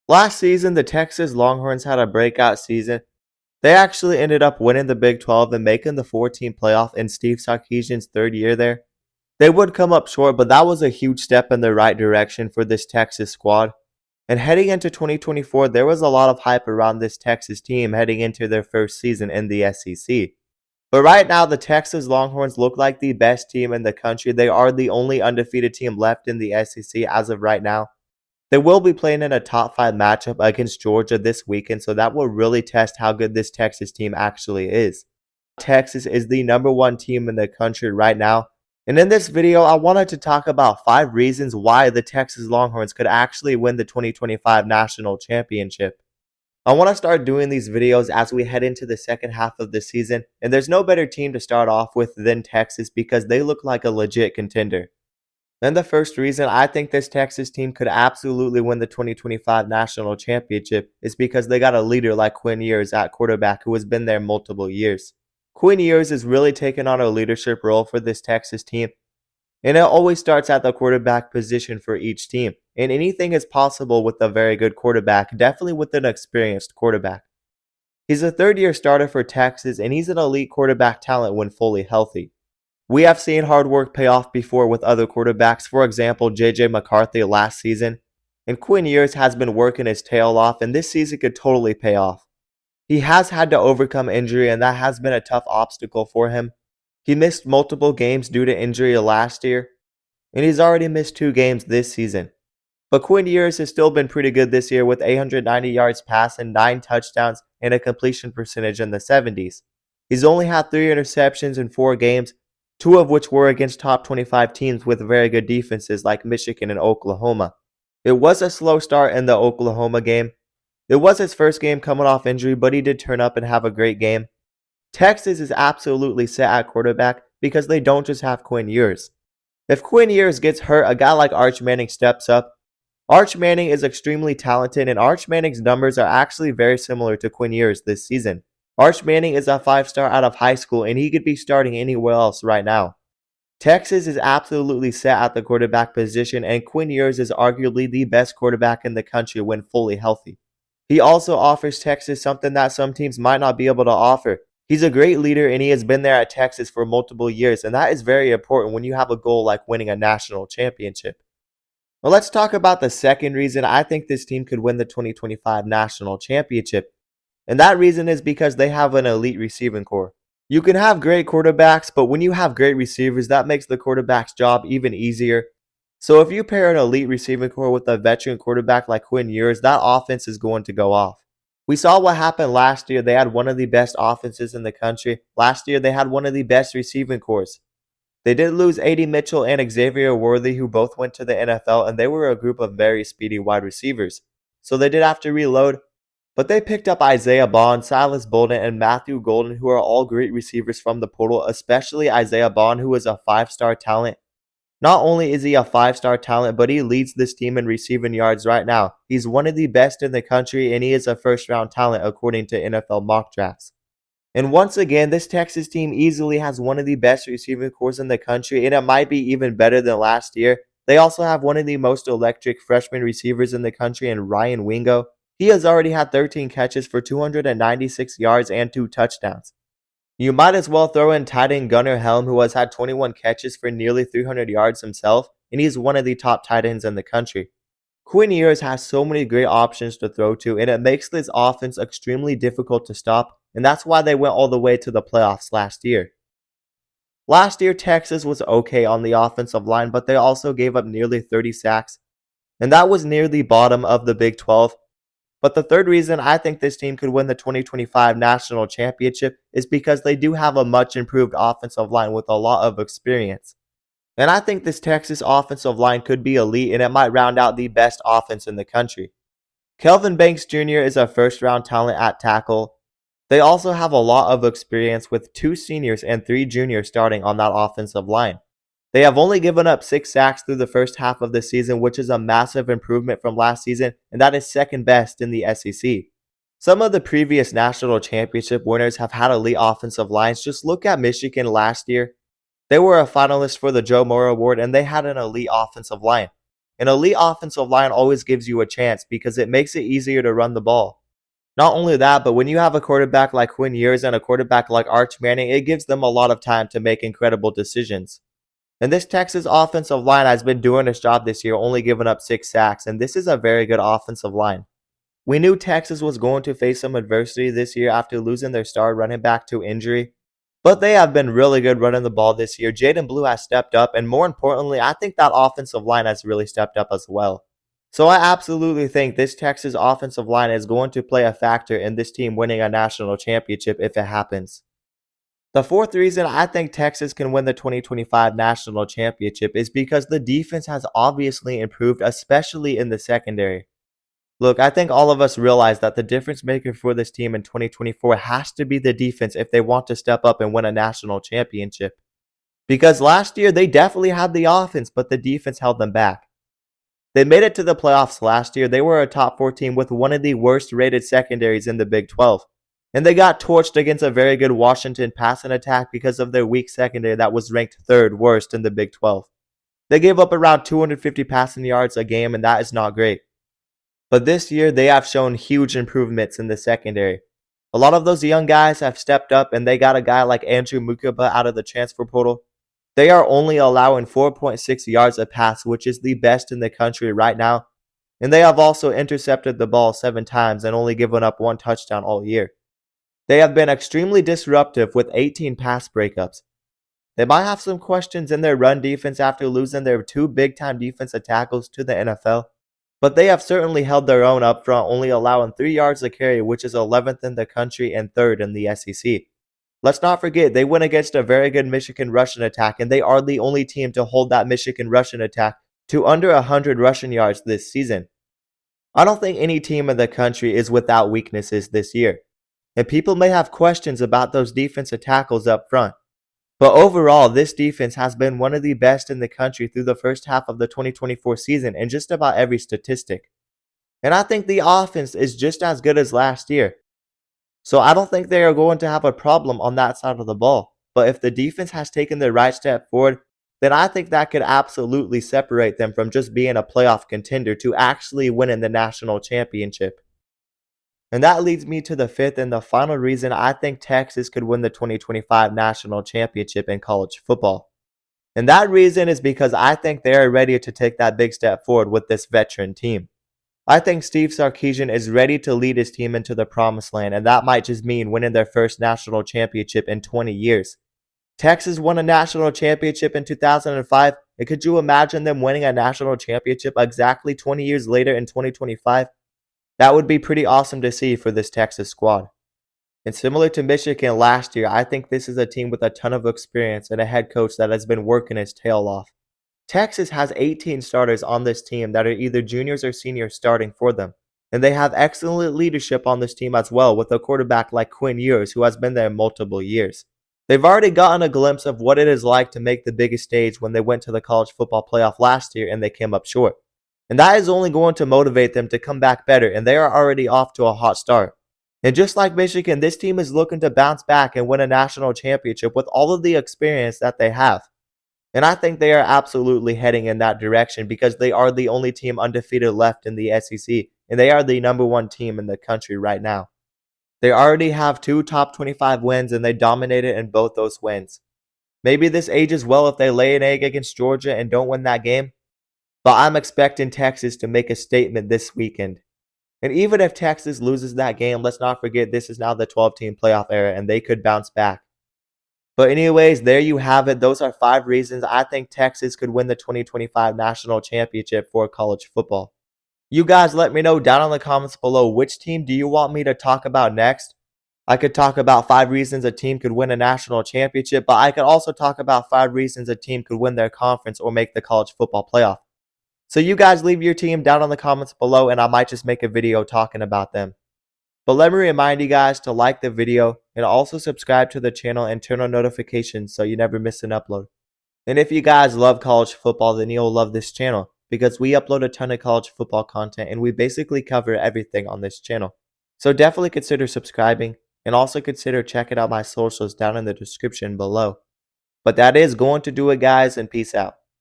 Last season, the Texas Longhorns had a breakout season. They actually ended up winning the Big 12 and making the 14 playoff in Steve Sarkisian's third year there. They would come up short, but that was a huge step in the right direction for this Texas squad. And heading into 2024, there was a lot of hype around this Texas team heading into their first season in the SEC. But right now, the Texas Longhorns look like the best team in the country. They are the only undefeated team left in the SEC as of right now. They will be playing in a top 5 matchup against Georgia this weekend, so that will really test how good this Texas team actually is. Texas is the #1 team in the country right now, and in this video, I wanted to talk about 5 reasons why the Texas Longhorns could actually win the 2025 National Championship. I want to start doing these videos as we head into the second half of the season, and there's no better team to start off with than Texas because they look like a legit contender. Then the first reason I think this Texas team could absolutely win the 2025 National Championship is because they got a leader like Quinn Ewers at quarterback who has been there multiple years. Quinn Ewers is really taking on a leadership role for this Texas team, and it always starts at the quarterback position for each team, and anything is possible with a very good quarterback, definitely with an experienced quarterback. He's a third-year starter for Texas, and he's an elite quarterback talent when fully healthy. We have seen hard work pay off before with other quarterbacks, for example J.J. McCarthy last season, and Quinn Ewers has been working his tail off, and this season could totally pay off. He has had to overcome injury, and that has been a tough obstacle for him. He missed multiple games due to injury last year, and he's already missed 2 games this season. But Quinn Ewers has still been pretty good this year with 890 yards passing, 9 touchdowns, and a completion percentage in the 70s. He's only had 3 interceptions in 4 games, 2 of which were against top 25 teams with very good defenses like Michigan and Oklahoma. It was a slow start in the Oklahoma game. It was his first game coming off injury, but he did turn up and have a great game. Texas is absolutely set at quarterback because they don't just have Quinn Ewers. If Quinn Ewers gets hurt, a guy like Arch Manning steps up. Arch Manning is extremely talented, and Arch Manning's numbers are actually very similar to Quinn Ewers this season. Arch Manning is a 5-star out of high school, and he could be starting anywhere else right now. Texas is absolutely set at the quarterback position, and Quinn Ewers is arguably the best quarterback in the country when fully healthy. He also offers Texas something that some teams might not be able to offer. He's a great leader, and he has been there at Texas for multiple years, and that is very important when you have a goal like winning a national championship. Well, let's talk about the second reason I think this team could win the 2025 national championship. And that reason is because they have an elite receiving core. You can have great quarterbacks, but when you have great receivers, that makes the quarterback's job even easier. So if you pair an elite receiving core with a veteran quarterback like Quinn Ewers, that offense is going to go off. We saw what happened last year. They had one of the best offenses in the country. Last year, they had one of the best receiving cores. They did lose A.D. Mitchell and Xavier Worthy, who both went to the NFL, and they were a group of very speedy wide receivers. So they did have to reload. But they picked up Isaiah Bond, Silas Bolden, and Matthew Golden, who are all great receivers from the portal, especially Isaiah Bond, who is a 5-star talent. Not only is he a 5-star talent, but he leads this team in receiving yards right now. He's one of the best in the country, and he is a first-round talent according to NFL mock drafts. And once again, this Texas team easily has one of the best receiving cores in the country, and it might be even better than last year. They also have one of the most electric freshman receivers in the country in Ryan Wingo. He has already had 13 catches for 296 yards and 2 touchdowns. You might as well throw in tight end Gunnar Helm, who has had 21 catches for nearly 300 yards himself, and he's one of the top tight ends in the country. Quinn Ewers has so many great options to throw to, and it makes this offense extremely difficult to stop, and that's why they went all the way to the playoffs last year. Last year, Texas was okay on the offensive line, but they also gave up nearly 30 sacks, and that was near the bottom of the Big 12. But the third reason I think this team could win the 2025 national championship is because they do have a much improved offensive line with a lot of experience. And I think this Texas offensive line could be elite, and it might round out the best offense in the country. Kelvin Banks Jr. is a first-round talent at tackle. They also have a lot of experience with 2 seniors and 3 juniors starting on that offensive line. They have only given up 6 sacks through the first half of the season, which is a massive improvement from last season, and that is second best in the SEC. Some of the previous national championship winners have had elite offensive lines. Just look at Michigan last year. They were a finalist for the Joe Moore Award, and they had an elite offensive line. An elite offensive line always gives you a chance because it makes it easier to run the ball. Not only that, but when you have a quarterback like Quinn Ewers and a quarterback like Arch Manning, it gives them a lot of time to make incredible decisions. And this Texas offensive line has been doing its job this year, only giving up 6 sacks, and this is a very good offensive line. We knew Texas was going to face some adversity this year after losing their star running back to injury, but they have been really good running the ball this year. Jaden Blue has stepped up, and more importantly, I think that offensive line has really stepped up as well. So I absolutely think this Texas offensive line is going to play a factor in this team winning a national championship if it happens. The fourth reason I think Texas can win the 2025 national championship is because the defense has obviously improved, especially in the secondary. Look, I think all of us realize that the difference maker for this team in 2024 has to be the defense if they want to step up and win a national championship. Because last year they definitely had the offense, but the defense held them back. They made it to the playoffs last year. They were a top 4 team with one of the worst rated secondaries in the Big 12. And they got torched against a very good Washington passing attack because of their weak secondary that was ranked 3rd worst in the Big 12. They gave up around 250 passing yards a game, and that is not great. But this year, they have shown huge improvements in the secondary. A lot of those young guys have stepped up, and they got a guy like Andrew Mukaba out of the transfer portal. They are only allowing 4.6 yards a pass, which is the best in the country right now. And they have also intercepted the ball 7 times and only given up 1 touchdown all year. They have been extremely disruptive with 18 pass breakups. They might have some questions in their run defense after losing their 2 big-time defensive tackles to the NFL. But they have certainly held their own up front, only allowing 3 yards a carry, which is 11th in the country and 3rd in the SEC. Let's not forget, they went against a very good Michigan rushing attack, and they are the only team to hold that Michigan rushing attack to under 100 rushing yards this season. I don't think any team in the country is without weaknesses this year, and people may have questions about those defensive tackles up front. But overall, this defense has been one of the best in the country through the first half of the 2024 season in just about every statistic. And I think the offense is just as good as last year. So I don't think they are going to have a problem on that side of the ball. But if the defense has taken the right step forward, then I think that could absolutely separate them from just being a playoff contender to actually winning the national championship. And that leads me to the fifth and the final reason I think Texas could win the 2025 national championship in college football. And that reason is because I think they are ready to take that big step forward with this veteran team. I think Steve Sarkisian is ready to lead his team into the promised land, and that might just mean winning their first national championship in 20 years. Texas won a national championship in 2005, and could you imagine them winning a national championship exactly 20 years later in 2025? That would be pretty awesome to see for this Texas squad. And similar to Michigan last year, I think this is a team with a ton of experience and a head coach that has been working his tail off. Texas has 18 starters on this team that are either juniors or seniors starting for them. And they have excellent leadership on this team as well, with a quarterback like Quinn Ewers, who has been there multiple years. They've already gotten a glimpse of what it is like to make the biggest stage when they went to the college football playoff last year and they came up short. And that is only going to motivate them to come back better, and they are already off to a hot start. And just like Michigan, this team is looking to bounce back and win a national championship with all of the experience that they have. And I think they are absolutely heading in that direction because they are the only team undefeated left in the SEC, and they are the #1 team in the country right now. They already have 2 top 25 wins, and they dominated in both those wins. Maybe this ages well if they lay an egg against Georgia and don't win that game. But I'm expecting Texas to make a statement this weekend. And even if Texas loses that game, let's not forget this is now the 12-team playoff era and they could bounce back. But anyways, there you have it. Those are 5 reasons I think Texas could win the 2025 national championship for college football. You guys let me know down in the comments below, which team do you want me to talk about next? I could talk about 5 reasons a team could win a national championship, but I could also talk about 5 reasons a team could win their conference or make the college football playoff. So you guys leave your team down in the comments below and I might just make a video talking about them. But let me remind you guys to like the video and also subscribe to the channel and turn on notifications so you never miss an upload. And if you guys love college football, then you'll love this channel because we upload a ton of college football content and we basically cover everything on this channel. So definitely consider subscribing and also consider checking out my socials down in the description below. But that is going to do it, guys, and peace out.